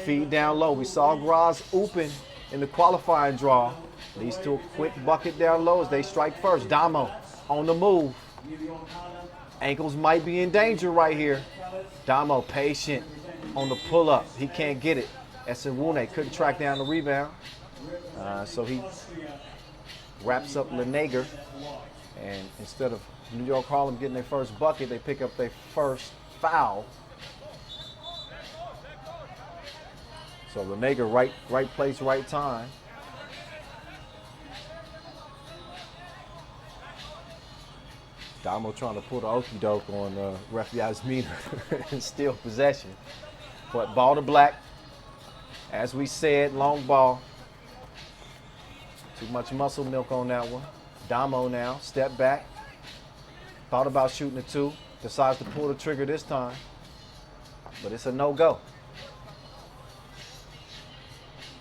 feed down low. We saw Graz open in the qualifying draw. Leads to a quick bucket down low as they strike first. Damo on the move. Ankles might be in danger right here. Damo patient on the pull-up. He can't get it. Esewune couldn't track down the rebound. So he wraps up Lenager. And instead of New York Harlem getting their first bucket, they pick up their first foul. So Lenager, right place, right time. Damo trying to pull the okie doke on ref Yasmina and steal possession. But ball to black. As we said, long ball. Too much muscle milk on that one. Damo now, step back. Thought about shooting a two. Decides to pull the trigger this time. But it's a no-go.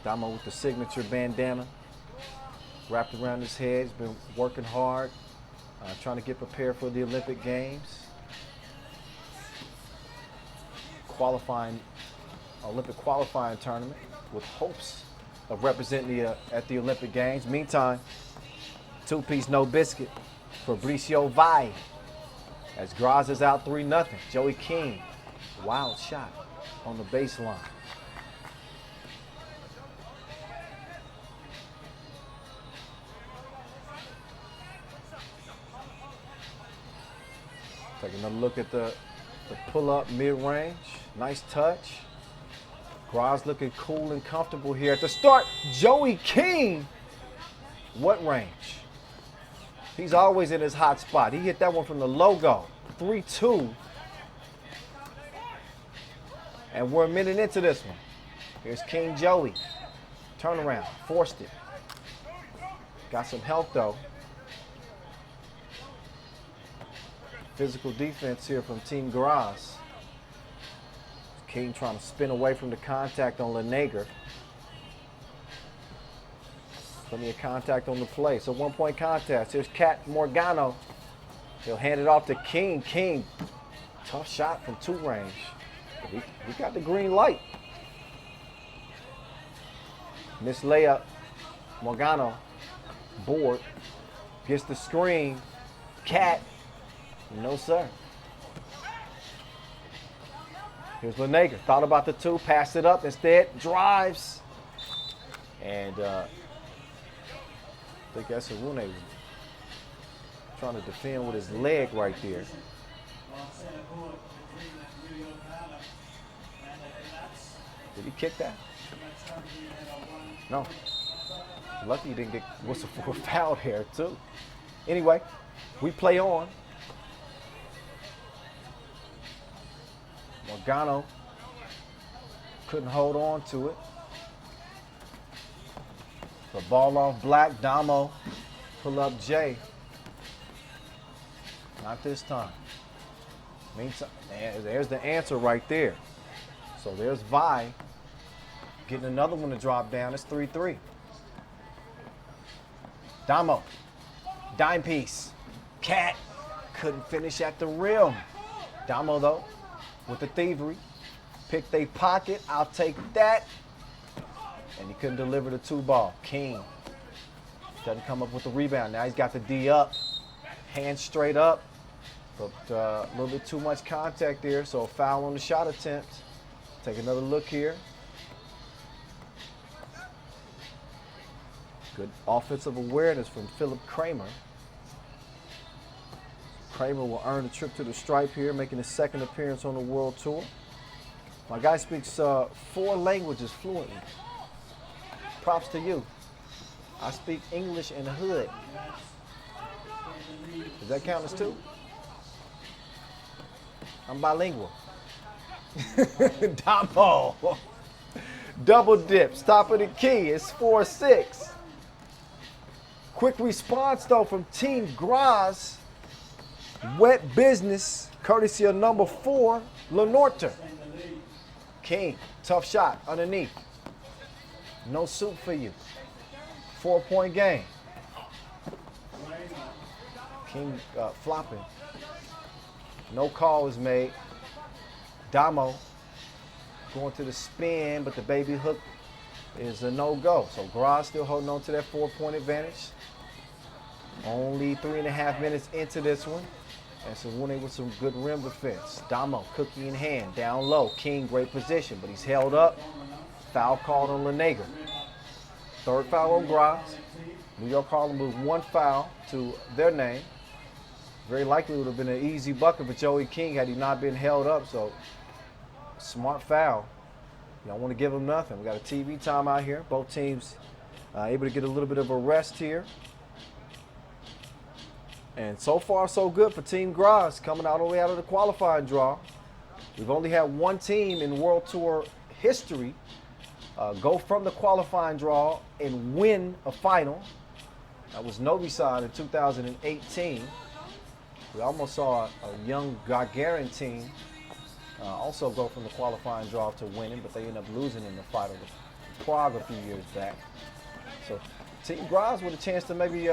Damo with the signature bandana wrapped around his head. He's been working hard, trying to get prepared for the Olympic Games. Olympic qualifying tournament with hopes of representing at the Olympic Games. Meantime, two-piece no biscuit for Fabricio Vai as Graz is out 3-0. Joey King, wild shot on the baseline. Take another look at the pull-up mid-range. Nice touch. Graz looking cool and comfortable here at the start. Joey King, what range? He's always in his hot spot. He hit that one from the logo. 3-2. And we're a minute into this one. Here's King Joey. Turnaround, forced it. Got some help though. Physical defense here from Team Graz. King trying to spin away from the contact on Lenager. Plenty of contact on the play. So 1-point contest. Here's Cat Morgano. He'll hand it off to King. King, tough shot from two range. He got the green light. Missed layup. Morgano, board. Gets the screen. Cat, no sir. Here's Lenager. Thought about the two, passed it up. Instead, drives. And I think Esewune was trying to defend with his leg right there. Did he kick that? No. Lucky he didn't get whistled for a foul here, too. Anyway, we play on. Morgano couldn't hold on to it. The ball off Black. Damo pull up Jay. Not this time. Meantime, there's the answer right there. So there's Vi getting another one to drop down. It's 3-3. Damo, dime piece. Cat couldn't finish at the rim. Damo though, with the thievery, picked a pocket. I'll take that. And he couldn't deliver the two ball. King doesn't come up with the rebound. Now he's got the D up, hands straight up, but a little bit too much contact there, so a foul on the shot attempt. Take another look here. Good offensive awareness from Philip Kramer. Kramer will earn a trip to the stripe here, making his second appearance on the World Tour. My guy speaks 4 languages fluently. Props to you. I speak English in the hood. Does that count as 2? I'm bilingual. Damo. Double dips, top of the key. It's 4-6. Quick response, though, from Team Graz. Wet business, courtesy of number 4, Lenorter. King, tough shot underneath. No soup for you. 4-point game. King flopping. No call was made. Damo going to the spin, but the baby hook is a no-go. So Graz still holding on to that 4-point advantage. Only 3.5 minutes into this one. And Sewune with some good rim defense. Damo, cookie in hand, down low. King, great position, but he's held up. Foul called on Lenager. Third foul on Graz. New York Harlem moved 1 foul to their name. Very likely would have been an easy bucket for Joey King had he not been held up. So, smart foul. You don't want to give him nothing. We got a TV timeout here. Both teams able to get a little bit of a rest here. And so far, so good for Team Graz coming all the way out of the qualifying draw. We've only had one team in World Tour history go from the qualifying draw and win a final. That was Novi Sad in 2018. We almost saw a young Gagarin team also go from the qualifying draw to winning, but they ended up losing in the final to Prague a few years back. So Team Graz with a chance to maybe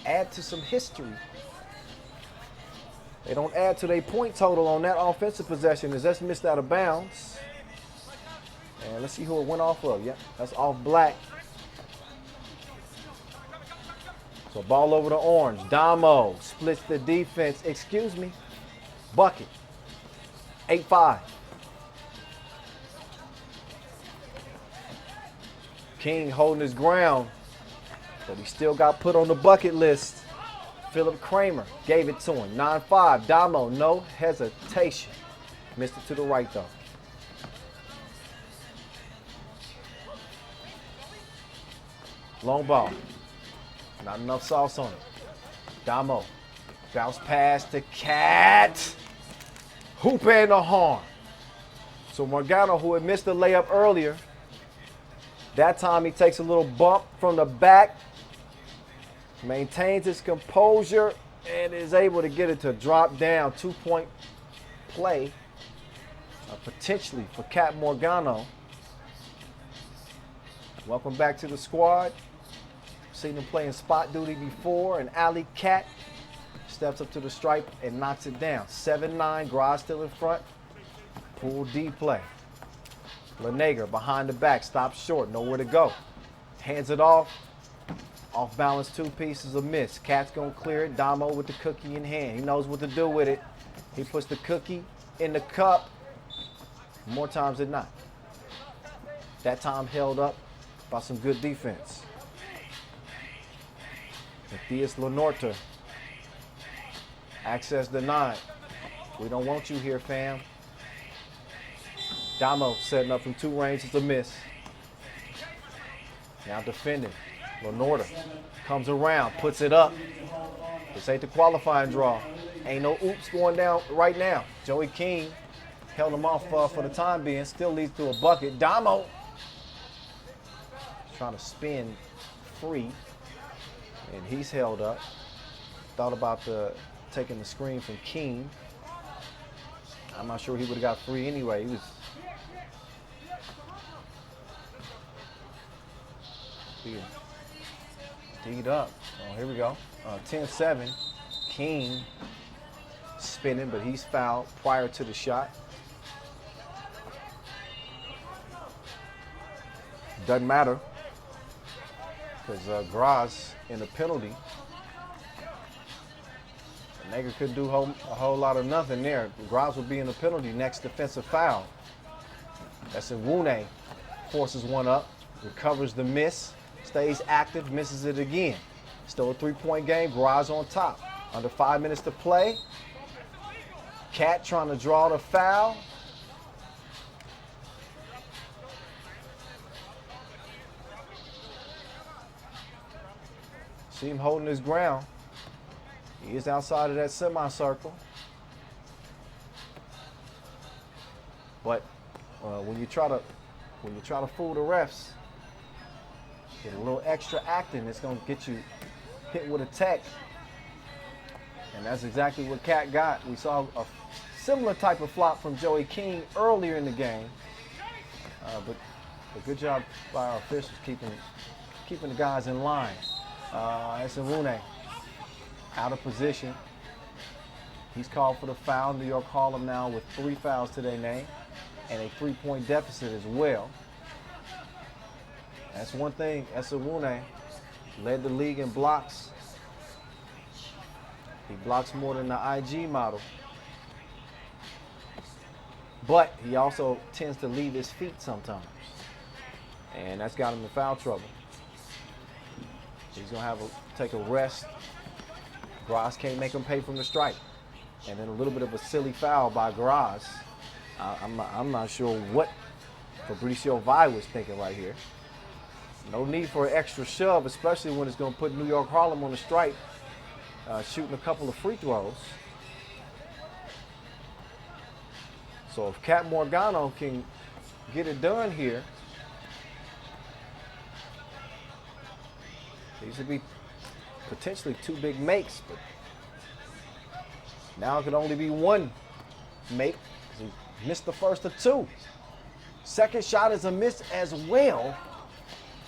add to some history. They don't add to their point total on that offensive possession as that's missed out of bounds. And let's see who it went off of. Yeah, that's off Black. So ball over to Orange. Damo splits the defense. Excuse me. Bucket. 8-5. King holding his ground, but he still got put on the bucket list. Philip Kramer gave it to him. 9-5. Damo, no hesitation. Missed it to the right, though. Long ball. Not enough sauce on it. Damo. Bounce pass to Cat. Hoop and the horn. So Morgano, who had missed the layup earlier, that time he takes a little bump from the back, maintains his composure, and is able to get it to drop down. 2-point play, potentially for Cat Morgano. Welcome back to the squad. Seen him playing spot duty before, and Ali Cat steps up to the stripe and knocks it down. 7-9, Graz still in front. Pool D play. Lenager behind the back, stops short, nowhere to go. Hands it off. Off balance, 2 pieces, a miss. Cat's gonna clear it. Damo with the cookie in hand. He knows what to do with it. He puts the cookie in the cup more times than not. That time held up by some good defense. Matthias Lenorta. Access denied. We don't want you here, fam. Damo setting up from 2 range. It's a miss. Now defending. Lenorta comes around, puts it up. This ain't the qualifying draw. Ain't no oops going down right now. Joey King held him off for the time being. Still leads to a bucket. Damo trying to spin free, and he's held up. Thought about taking the screen from King. I'm not sure he would have got free anyway. He was teed up. Oh, here we go. 10-7. King spinning, but he's fouled prior to the shot. Doesn't matter because Graz in a penalty. Lenager couldn't do a whole lot of nothing there. Graz will be in a penalty next defensive foul. That's Sewune. Forces one up, recovers the miss, stays active, misses it again. Still a 3-point game, Graz on top. Under 5 minutes to play. Cat trying to draw the foul. See him holding his ground. He is outside of that semicircle. But when you try to fool the refs, get a little extra acting, it's gonna get you hit with a tech. And that's exactly what Cat got. We saw a similar type of flop from Joey King earlier in the game. But a good job by our officials keeping the guys in line. Sewune out of position. He's called for the foul. New York Harlem now with 3 fouls to their name. and a 3-point deficit as well. That's one thing. Esewune led the league in blocks. He blocks more than the IG model. But he also tends to leave his feet sometimes. And that's got him in foul trouble. He's going to have to take a rest. Graz can't make him pay from the strike. And then a little bit of a silly foul by Graz. I'm not sure what Fabricio Vai was thinking right here. No need for an extra shove, especially when it's going to put New York Harlem on the strike, shooting a couple of free throws. So if Cat Morgano can get it done here, these would be potentially 2 big makes, but now it could only be 1 make because he missed the first of 2. Second shot is a miss as well,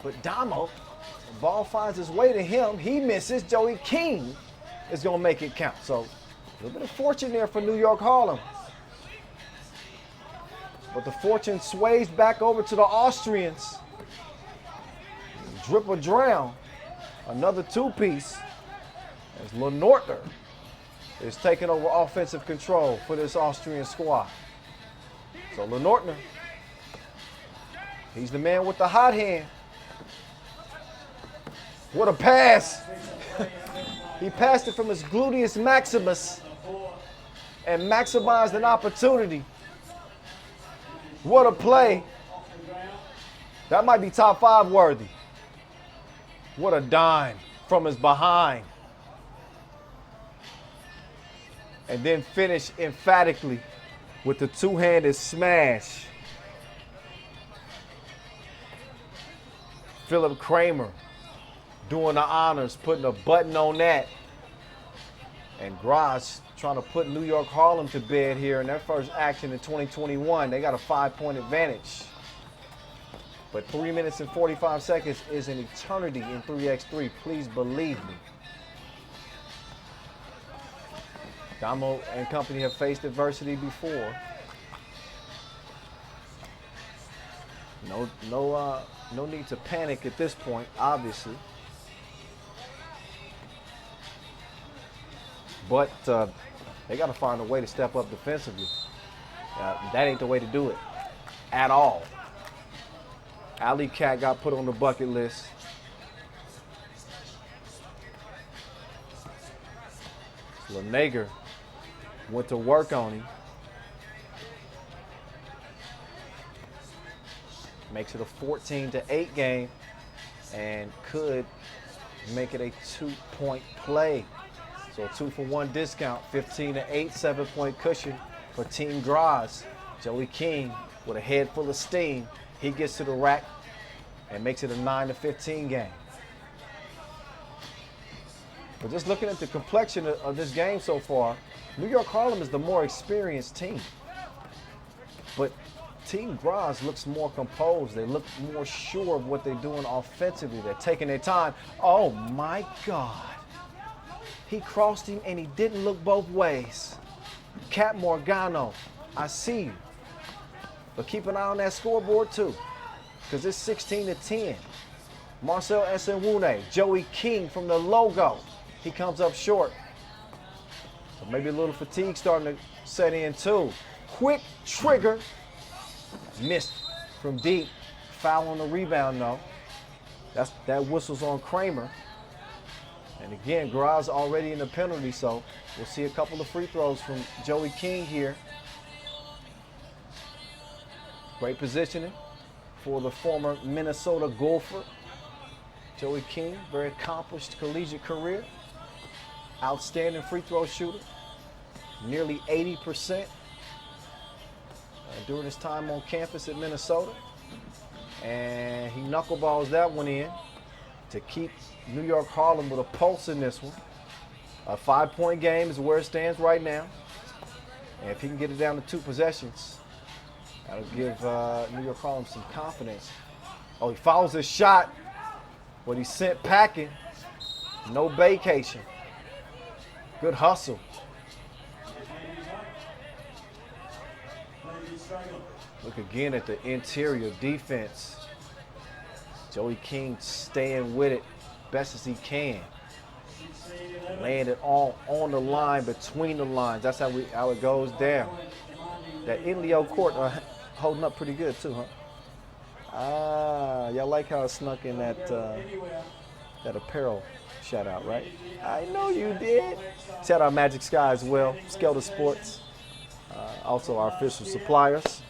but Damo, the ball finds its way to him. He misses. Joey King is going to make it count. So a little bit of fortune there for New York Harlem. But the fortune sways back over to the Austrians. Drip or drown. Another 2-piece as Lenortner is taking over offensive control for this Austrian squad. So Lenortner, he's the man with the hot hand. What a pass. He passed it from his gluteus maximus and maximized an opportunity. What a play. That might be top 5 worthy. What a dime from his behind. And then finish emphatically with the 2-handed smash. Philip Kramer doing the honors, putting a button on that. And Graz trying to put New York Harlem to bed here in their first action in 2021. They got a 5-point advantage. But 3 minutes and 45 seconds is an eternity in 3x3. Please believe me. Damo and company have faced adversity before. No need to panic at this point, obviously. But they got to find a way to step up defensively. That ain't the way to do it at all. Alley Cat got put on the bucket list. Lenager went to work on him. Makes it a 14-8 game and could make it a 2-point play. So a 2-for-1 discount, 15-8, 7-point cushion for Team Graz. Joey King with a head full of steam. He gets to the rack and makes it a 9-15 game. But just looking at the complexion of this game so far, New York Harlem is the more experienced team. But Team Graz looks more composed. They look more sure of what they're doing offensively. They're taking their time. Oh my God. He crossed him and he didn't look both ways. Cat Morgano, I see you. But keep an eye on that scoreboard too, because it's 16-10. Marcel Esewune, Joey King from the logo. He comes up short. So maybe a little fatigue starting to set in too. Quick trigger. Missed from deep. Foul on the rebound though. That whistle's on Kramer. And again, Graz already in the penalty, so we'll see a couple of free throws from Joey King here. Great positioning for the former Minnesota Gopher. Joey King, very accomplished collegiate career. Outstanding free throw shooter. Nearly 80% during his time on campus at Minnesota. And he knuckleballs that one in to keep New York Harlem with a pulse in this one. A 5-point game is where it stands right now. And if he can get it down to 2 possessions, that'll give New York Harlem some confidence. Oh, he fouls his shot, but he's sent packing. No vacation. Good hustle. Look again at the interior defense. Joey King staying with it best as he can. Laying it all on the line, between the lines. That's how it goes down. That Indio court holding up pretty good too, huh? Ah, y'all like how it snuck in that apparel shout out, right? I know you did. Shout out Magic Sky as well, Skelter Sports, also our official suppliers.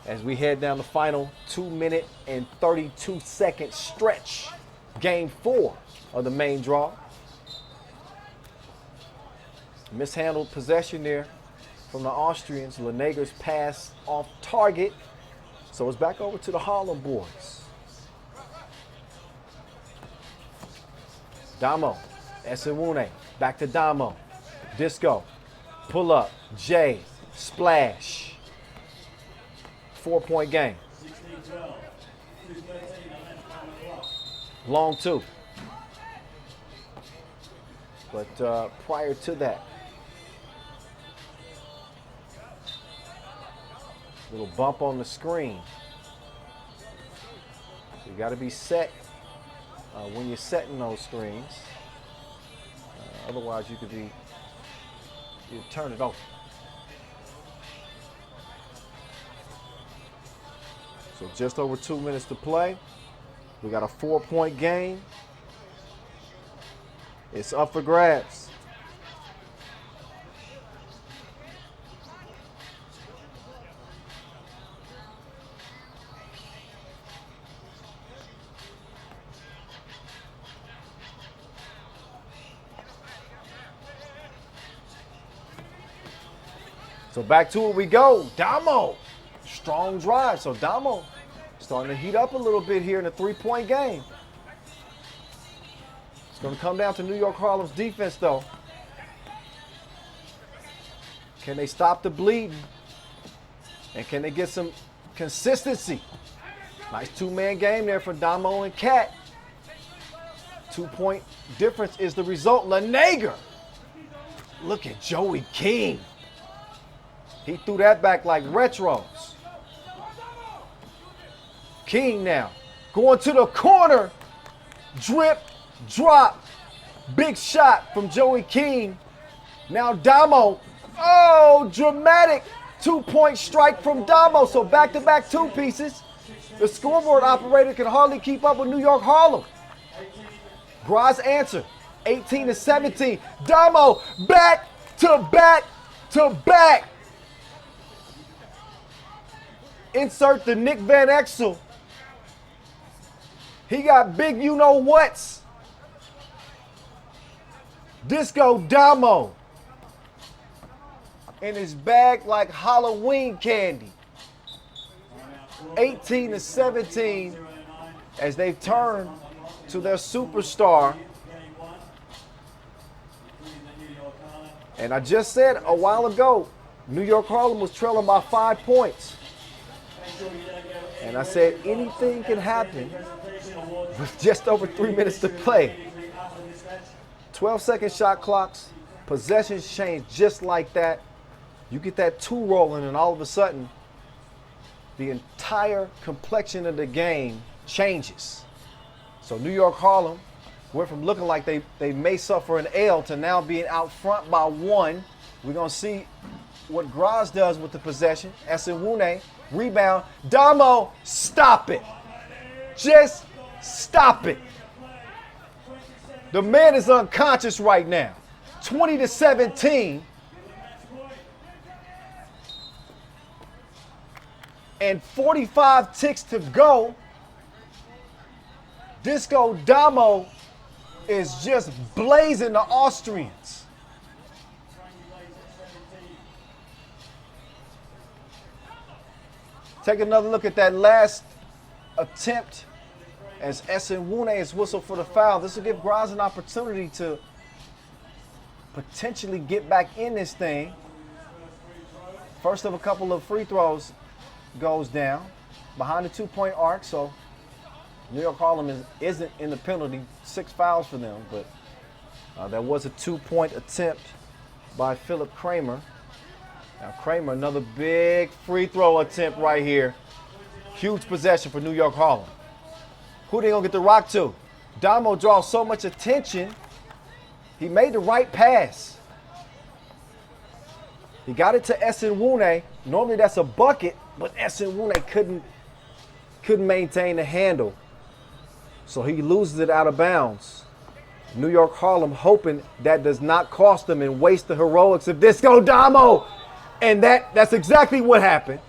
As we head down the final 2-minute and 32-second stretch, game 4 of the main draw. Mishandled possession there from the Austrians. Leneger's pass off target. So it's back over to the Harlem boys. Damo, Esenwune, back to Damo. Disco, pull up, J, splash. 4-point game. Long 2. But prior to that, little bump on the screen. So you got to be set when you're setting those screens. Otherwise, you turn it off. So just over 2 minutes to play. We got a 4-point game. It's up for grabs. So back to it we go. Damo, strong drive. So Damo starting to heat up a little bit here in the 3-point game. It's going to come down to New York Harlem's defense, though. Can they stop the bleeding? And can they get some consistency? Nice 2-man game there for Damo and Cat. 2-point difference is the result. Leneger. Look at Joey King. He threw that back like retros. King now going to the corner. Drip, drop. Big shot from Joey King. Now Damo. Oh, dramatic 2-point strike from Damo. So back-to-back 2 pieces. The scoreboard operator can hardly keep up with New York Harlem. Graz answer, 18-17. Damo back to back to back. Insert the Nick Van Exel. He got big you-know-whats. Disco Damo in his bag like Halloween candy. 18-17 as they turn to their superstar. And I just said a while ago, New York Harlem was trailing by 5 points. And I said anything can happen with just over 3 minutes to play. 12-second shot clocks, possessions change just like that. You get that 2 rolling and all of a sudden, the entire complexion of the game changes. So New York Harlem went from looking like they may suffer an L to now being out front by 1. We're going to see what Graz does with the possession. Esenwune, rebound. Damo, stop it. Just stop it. The man is unconscious right now. 20-17. And 45 ticks to go. Disco Damo is just blazing the Austrians. Take another look at that last attempt as Esenwune is whistled for the foul. This will give Graz an opportunity to potentially get back in this thing. First of a couple of free throws goes down behind the 2-point arc, so New York Harlem isn't in the penalty. 6 fouls for them, but there was a 2-point attempt by Philip Kramer. Now Kramer, another big free throw attempt right here. Huge possession for New York Harlem. Who they gonna get the rock to? Damo draws so much attention. He made the right pass. He got it to Esenwune. Normally that's a bucket, but Esenwune couldn't maintain the handle. So he loses it out of bounds. New York Harlem hoping that does not cost them and waste the heroics of Disco Damo. And that's exactly what happened.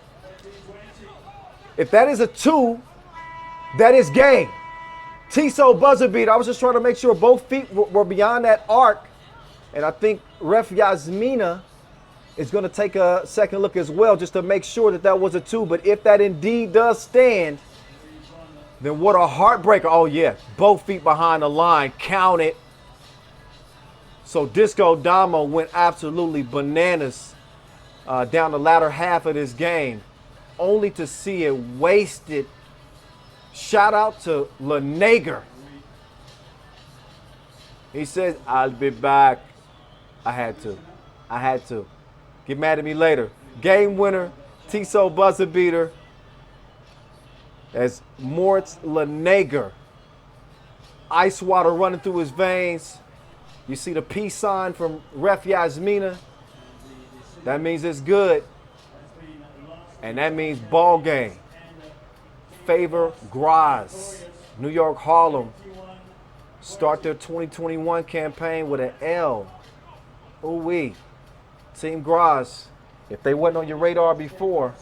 If that is a 2, that is game. Tiso buzzer beat. I was just trying to make sure both feet were beyond that arc. And I think Ref Yasmina is going to take a second look as well just to make sure that that was a 2. But if that indeed does stand, then what a heartbreaker. Oh, yeah. Both feet behind the line. Count it. So Disco Damo went absolutely bananas down the latter half of this game, only to see it wasted. Shout out to Lenager. He says, I'll be back. I had to. Get mad at me later. Game winner, Tiso buzzer beater. As Moritz Lenager. Ice water running through his veins. You see the peace sign from Ref Yasmina. That means it's good. And that means ball game. Favor Graz. New York Harlem start their 2021 campaign with an L. Ooh-wee. Team Graz, if they wasn't on your radar before,